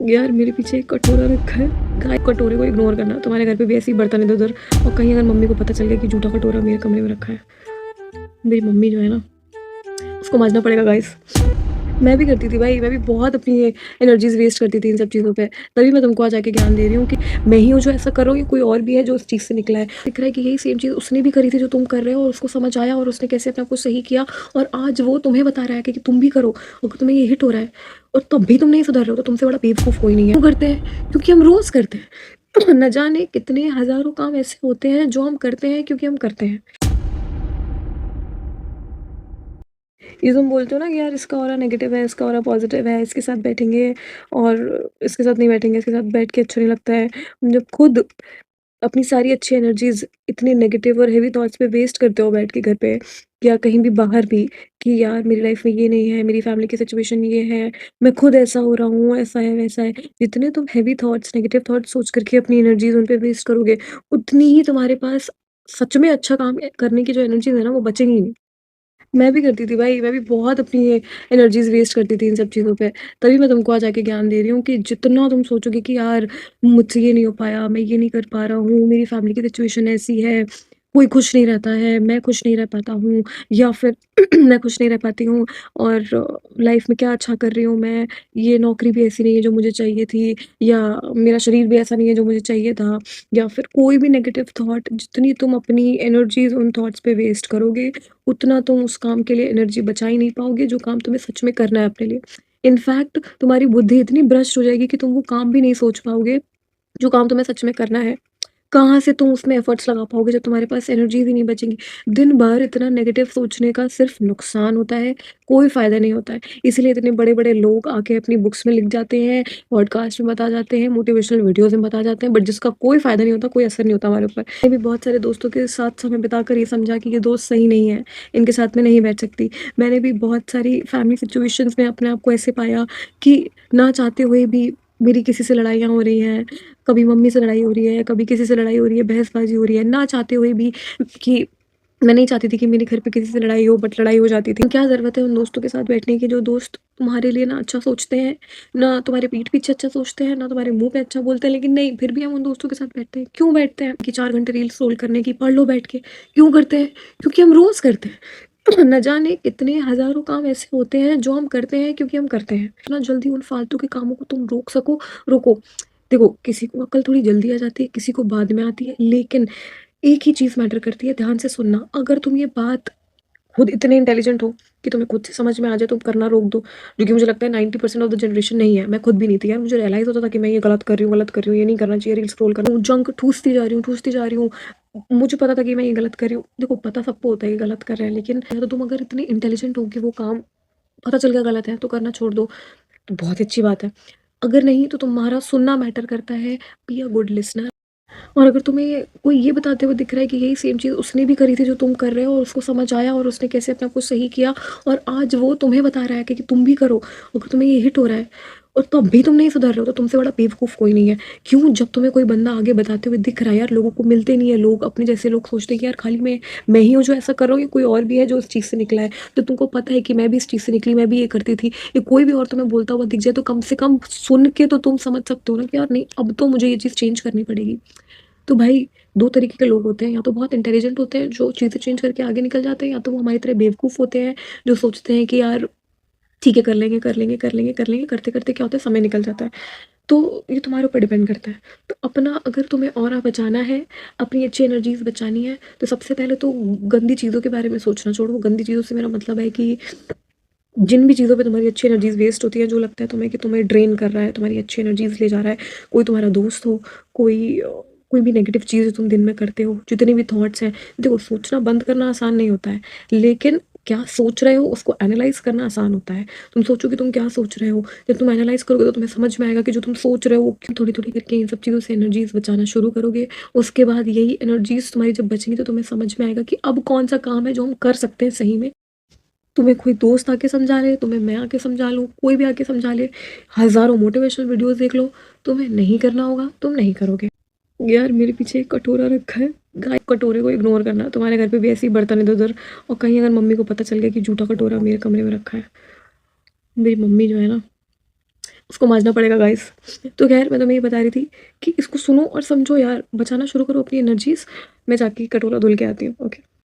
यार मेरे पीछे एक कटोरा रखा है। गाय कटोरे को इग्नोर करना। तुम्हारे घर पे भी ऐसे ही बर्तन इधर-उधर और कहीं अगर मम्मी को पता चल गया कि जूठा कटोरा मेरे कमरे में रखा है, मेरी मम्मी जो है ना, उसको माँजना पड़ेगा गाइस। मैं भी करती थी भाई, मैं भी बहुत अपनी ये एनर्जीज़ वेस्ट करती थी इन सब चीज़ों पे। तभी मैं तुमको आज आके ज्ञान दे रही हूँ कि मैं ही हूँ जो ऐसा कर रहा हूँ या कोई और भी है जो उस चीज़ से निकला है। दिख रहा है कि यही सेम चीज़ उसने भी करी थी जो तुम कर रहे हो और उसको समझ आया और उसने कैसे अपने आप को सही किया और आज वो तुम्हें बता रहा है कि तुम भी करो और तुम्हें ये हिट हो रहा है और तब भी तुम नहीं सुधर रहे हो, तो तुमसे बड़ा बेवकूफ़ कोई नहीं है। क्यों करते हैं? क्योंकि हम रोज़ करते हैं। न जाने कितने हज़ारों काम ऐसे होते हैं जो हम करते हैं क्योंकि हम करते हैं। ये तुम बोलते हो ना कि यार इसका ऑरा नेगेटिव है, इसका ऑरा पॉजिटिव है, इसके साथ बैठेंगे और इसके साथ नहीं बैठेंगे, इसके साथ बैठ के अच्छा नहीं लगता है। जब खुद अपनी सारी अच्छी एनर्जीज़ इतनी नेगेटिव और हेवी थॉट्स पे वेस्ट करते हो बैठ के घर पे या कहीं भी बाहर भी कि यार मेरी लाइफ में ये नहीं है, मेरी फैमिली की सिचुएशन ये है, मैं खुद ऐसा हो रहा हूँ, ऐसा है, वैसा है। जितने तुम हेवी थॉट्स, नेगेटिव थॉट्स सोच करके अपनी एनर्जीज़ उन पे वेस्ट करोगे, उतनी ही तुम्हारे पास सच में अच्छा काम करने की जो एनर्जीज़ है ना, वो बचेंगी ही नहीं। मैं भी करती थी भाई, मैं भी बहुत अपनी ये एनर्जीज़ वेस्ट करती थी इन सब चीज़ों पे। तभी मैं तुमको आज आके ज्ञान दे रही हूँ कि जितना तुम सोचोगे कि यार मुझसे ये नहीं हो पाया, मैं ये नहीं कर पा रहा हूँ, मेरी फैमिली की सिचुएशन ऐसी है, कोई खुश नहीं रहता है, मैं खुश नहीं रह पाता हूँ या फिर मैं खुश नहीं रह पाती हूँ और लाइफ़ में क्या अच्छा कर रही हूँ मैं, ये नौकरी भी ऐसी नहीं है जो मुझे चाहिए थी या मेरा शरीर भी ऐसा नहीं है जो मुझे चाहिए था या फिर कोई भी नेगेटिव थॉट जितनी तुम अपनी एनर्जीज़ उन थॉट्स पे वेस्ट करोगे उतना तुम उस काम के लिए एनर्जी बचा ही नहीं पाओगे जो काम तुम्हें सच में करना है अपने लिए। इनफैक्ट तुम्हारी बुद्धि इतनी भ्रष्ट हो जाएगी कि तुम वो काम भी नहीं सोच पाओगे, जो काम तुम्हें सच में करना है। कहाँ से तुम उसमें एफर्ट्स लगा पाओगे जब तुम्हारे पास एनर्जीज़ ही नहीं बचेंगी। दिन भर इतना नेगेटिव सोचने का सिर्फ़ नुकसान होता है, कोई फ़ायदा नहीं होता है। इसीलिए इतने बड़े-बड़े लोग आके अपनी बुक्स में लिख जाते हैं, पॉडकास्ट में बता जाते हैं, मोटिवेशनल वीडियोज़ में बता जाते हैं, बट जिसका कोई फ़ायदा नहीं होता, कोई असर नहीं होता हमारे ऊपर। मैंने भी बहुत सारे दोस्तों के साथ समय बिताकर ये समझा कि ये दोस्त सही नहीं है, इनके साथ मैं नहीं बैठ सकती। मैंने भी बहुत सारी फैमिली सिचुएशंस में अपने आप को ऐसे पाया कि ना चाहते हुए भी मेरी किसी से लड़ाइयाँ हो रही हैं, कभी मम्मी से लड़ाई हो रही है, कभी किसी से लड़ाई हो रही है, बहसबाजी हो रही है, ना चाहते हुए भी कि मैं नहीं चाहती थी कि मेरे घर पे किसी से लड़ाई हो बट लड़ाई हो जाती थी। क्या ज़रूरत है उन दोस्तों के साथ बैठने की जो दोस्त तुम्हारे लिए ना अच्छा सोचते हैं, ना तुम्हारे पीठ पीछे अच्छा सोचते हैं, ना तुम्हारे मुँह पे अच्छा बोलते हैं, लेकिन नहीं फिर भी हम उन दोस्तों के साथ बैठते हैं। क्यों बैठते हैं? कि 4 घंटे रील स्क्रॉल करने की, पढ़ लो बैठ के। क्यों करते हैं? क्योंकि हम रोज़ करते हैं। न जाने कितने हज़ारों काम ऐसे होते हैं जो हम करते हैं क्योंकि हम करते हैं। जितना जल्दी उन फालतू के कामों को तुम रोक सको, रोको। देखो, किसी को अक्ल थोड़ी जल्दी आ जाती है, किसी को बाद में आती है, लेकिन एक ही चीज़ मैटर करती है, ध्यान से सुनना। अगर तुम ये बात खुद इतने इंटेलिजेंट हो कि तुम्हें खुद से समझ में आ जाए, तुम करना रोक दो, जो कि मुझे लगता है 90% ऑफ द जनरेशन नहीं है। मैं खुद भी नहीं थी यार, मुझे रियलाइज़ होता था कि मैं ये गलत कर रही हूँ, गलत कर रही हूँ, ये नहीं करना चाहिए, रील स्क्रॉल कर रही हूँ, जंक ठूसती जा रही हूँ, ठूसती जा रही हूँ। मुझे पता था कि मैं ये गलत कर रही हूँ। देखो, पता सबको होता है कि गलत कर रहे हैं, लेकिन या तो तुम अगर इतने इंटेलिजेंट हो कि वो काम पता चल गया गलत है, तो करना छोड़ दो, तो बहुत ही अच्छी बात है। अगर नहीं तो तुम्हारा सुनना मैटर करता है, बी अ गुड लिसनर। और अगर तुम्हें कोई ये बताते हुए दिख रहा है कि यही सेम चीज़ उसने भी करी थी जो तुम कर रहे हो और उसको समझ आया और उसने कैसे अपने आप को सही किया और आज वो तुम्हें बता रहा है कि तुम भी करो, अगर तुम्हें ये हिट हो रहा है और तब भी तुम नहीं सुधर रहे हो, तो तुमसे बड़ा बेवकूफ़ कोई नहीं है। क्यों? जब तुम्हें कोई बंदा आगे बताते हुए दिख रहा है, यार लोगों को मिलते नहीं है लोग, अपने जैसे लोग सोचते हैं कि यार खाली मैं ही हूँ जो ऐसा कर रहा हूँ या कोई और भी है जो इस चीज़ से निकला है। तो तुमको पता है कि मैं भी इस चीज़ से निकली, मैं भी ये करती थी, या कोई भी और तुम्हें बोलता हुआ दिख जाए, तो कम से कम सुन के तो तुम समझ सकते हो ना कि यार नहीं, अब तो मुझे ये चीज़ चेंज करनी पड़ेगी। तो भाई 2 तरीके के लोग होते हैं, या तो बहुत इंटेलिजेंट होते हैं जो चीज़ें चेंज करके आगे निकल जाते हैं, या तो वो हमारी तरह बेवकूफ़ होते हैं जो सोचते हैं कि यार ठीक है, कर लेंगे, कर लेंगे, कर लेंगे, कर लेंगे, करते-करते क्या होता है, समय निकल जाता है। तो ये तुम्हारे ऊपर डिपेंड करता है। तो अपना अगर तुम्हें ऑरा बचाना है, अपनी अच्छी एनर्जीज़ बचानी है, तो सबसे पहले तो गंदी चीज़ों के बारे में सोचना छोड़ो। गंदी चीज़ों से मेरा मतलब है कि जिन भी चीज़ों पे तुम्हारी अच्छी एनर्जीज़ वेस्ट होती हैं, जो लगता है तुम्हें कि तुम्हें ड्रेन कर रहा है, तुम्हारी अच्छी एनर्जीज़ ले जा रहा है, कोई तुम्हारा दोस्त हो, कोई कोई भी नेगेटिव चीज़ जो तुम दिन में करते हो, जितने भी थॉट्स हैं, देखो सोचना बंद करना आसान नहीं होता है, लेकिन क्या सोच रहे हो उसको एनालाइज़ करना आसान होता है। तुम सोचो कि तुम क्या सोच रहे हो, जब तुम एनालाइज़ करोगे तो तुम्हें समझ में आएगा कि जो तुम सोच रहे हो वो क्यों। थोड़ी-थोड़ी करके इन सब चीज़ों से एनर्जीज़ बचाना शुरू करोगे, उसके बाद यही एनर्जीज़ तुम्हारी जब बचेंगी तो तुम्हें समझ में आएगा कि अब कौन-सा काम है जो हम कर सकते हैं सही में। तुम्हें कोई दोस्त आके समझा ले, तुम्हें मैं आके समझा लूँ, कोई भी आके समझा ले, हज़ारों मोटिवेशनल वीडियोज़ देख लो, तुम्हें नहीं करना होगा, तुम नहीं करोगे। यार मेरे पीछे एक कटोरा रखा है, गाय कटोरे को इग्नोर करना। तुम्हारे घर पे भी ऐसे ही बर्तन इधर-उधर और कहीं अगर मम्मी को पता चल गया कि जूठा कटोरा मेरे कमरे में रखा है, मेरी मम्मी जो है ना, उसको माँजना पड़ेगा गाइस। तो ख़ैर मैं तुम्हें ये बता रही थी कि इसको सुनो और समझो यार, बचाना शुरू करो अपनी एनर्जीज़। मैं जाके कटोरा धुल के आती हूँ। ओके।